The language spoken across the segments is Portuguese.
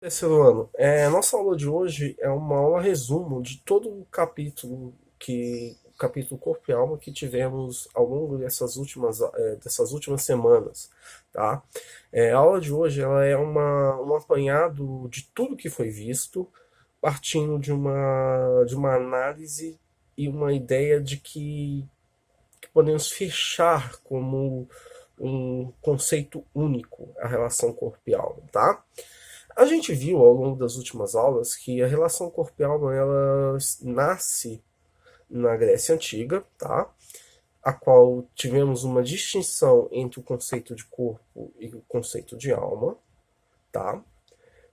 Terceiro ano. Nossa aula de hoje é uma aula resumo de todo o capítulo Corpo e Alma que tivemos ao longo dessas últimas semanas, tá? A aula de hoje ela é um apanhado de tudo que foi visto, partindo de uma análise e uma ideia de que podemos fechar como um conceito único a relação corpo e alma, tá? A gente viu ao longo das últimas aulas que a relação corpo e alma ela nasce na Grécia Antiga, tá? A qual tivemos uma distinção entre o conceito de corpo e o conceito de alma, tá?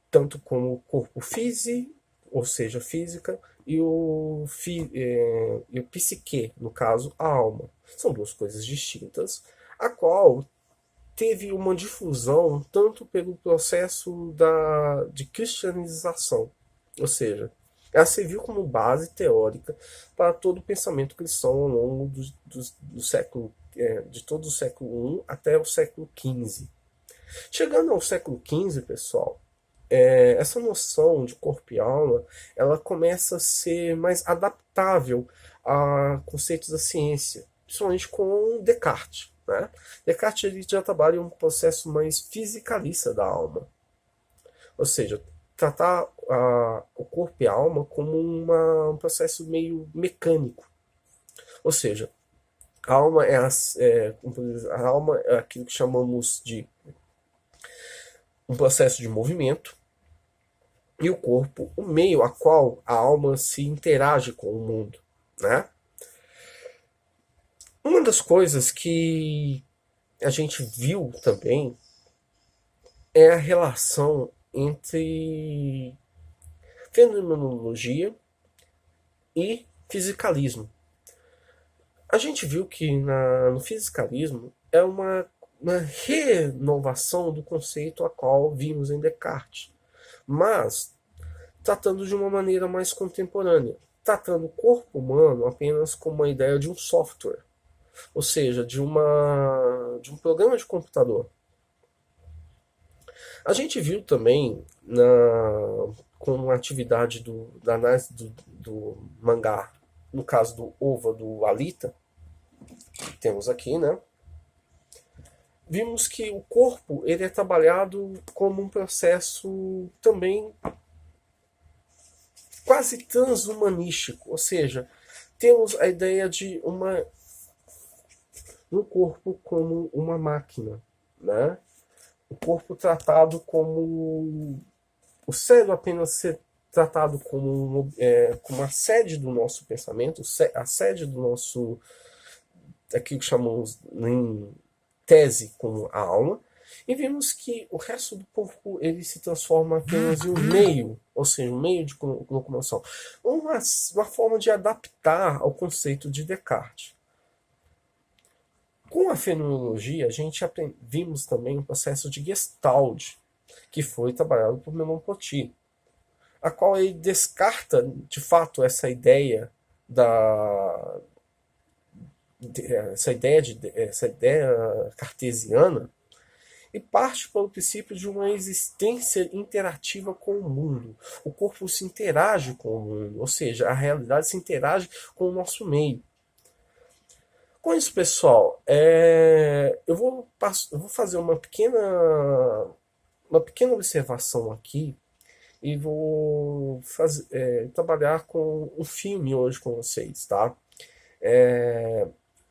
Tanto como o corpo físico, ou seja, física, e o psique, no caso, a alma. São duas coisas distintas, a qual teve uma difusão tanto pelo processo de cristianização, ou seja, ela serviu como base teórica para todo o pensamento cristão ao longo do século, de todo o século I até o século XV. Chegando ao século XV, pessoal, essa noção de corpo e alma ela começa a ser mais adaptável a conceitos da ciência, principalmente com Descartes. Né? Descartes ele já trabalha em um processo mais fisicalista da alma, ou seja, tratar o corpo e a alma como um processo meio mecânico, ou seja, a alma é aquilo que chamamos de um processo de movimento e o corpo o meio a qual a alma se interage com o mundo, né? Uma das coisas que a gente viu também é a relação entre fenomenologia e fisicalismo. A gente viu que no fisicalismo é uma renovação do conceito a qual vimos em Descartes, mas tratando de uma maneira mais contemporânea, tratando o corpo humano apenas como uma ideia de um software, ou seja, de um programa de computador. A gente viu também com a atividade da análise do mangá, no caso do OVA do Alita, que temos aqui, né? Vimos que o corpo ele é trabalhado como um processo também quase transhumanístico, ou seja, temos a ideia de um corpo como uma máquina, né? O corpo tratado como o cérebro apenas ser tratado como a sede do nosso pensamento, a sede do nosso, aquilo que chamamos em tese como a alma, e vimos que o resto do corpo ele se transforma apenas em um meio, ou seja, um meio de locomoção, uma forma de adaptar ao conceito de Descartes. Com a fenomenologia, vimos também um processo de Gestalt, que foi trabalhado por Merleau-Ponty, a qual ele descarta, de fato, essa ideia cartesiana e parte para o princípio de uma existência interativa com o mundo. O corpo se interage com o mundo, ou seja, a realidade se interage com o nosso meio. Com isso, pessoal, eu vou fazer uma pequena observação aqui e vou trabalhar com um filme hoje com vocês, tá?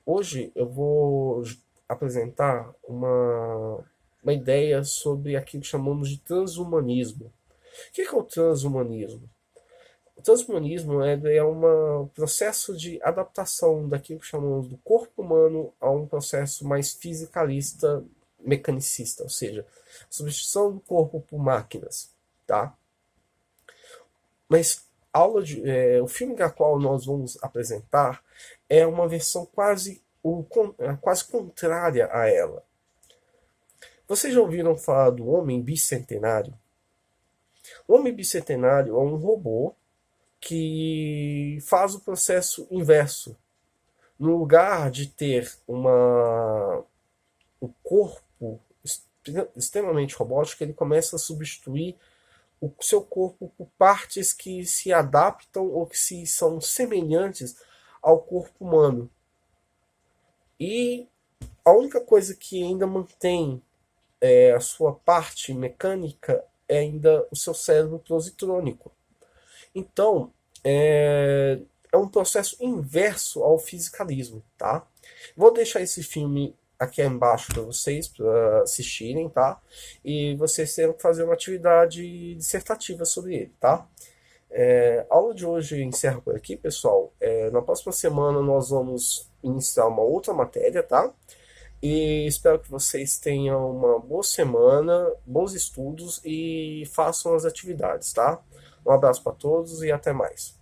Hoje eu vou apresentar uma ideia sobre aquilo que chamamos de transhumanismo. O que é o transhumanismo? O transhumanismo é um processo de adaptação daquilo que chamamos do corpo humano a um processo mais fisicalista, mecanicista, ou seja, substituição do corpo por máquinas, tá? Mas o filme a qual nós vamos apresentar é uma versão quase contrária a ela. Vocês já ouviram falar do Homem Bicentenário? O Homem Bicentenário é um robô que faz o processo inverso. No lugar de ter um corpo extremamente robótico, ele começa a substituir o seu corpo por partes que se adaptam ou que se são semelhantes ao corpo humano. E a única coisa que ainda mantém a sua parte mecânica é ainda o seu cérebro positrônico. Então, é um processo inverso ao fisicalismo, tá? Vou deixar esse filme aqui embaixo para vocês para assistirem, tá? E vocês terão que fazer uma atividade dissertativa sobre ele, tá? A aula de hoje encerra por aqui, pessoal. Na próxima semana nós vamos iniciar uma outra matéria, tá? E espero que vocês tenham uma boa semana, bons estudos e façam as atividades, tá? Um abraço para todos e até mais.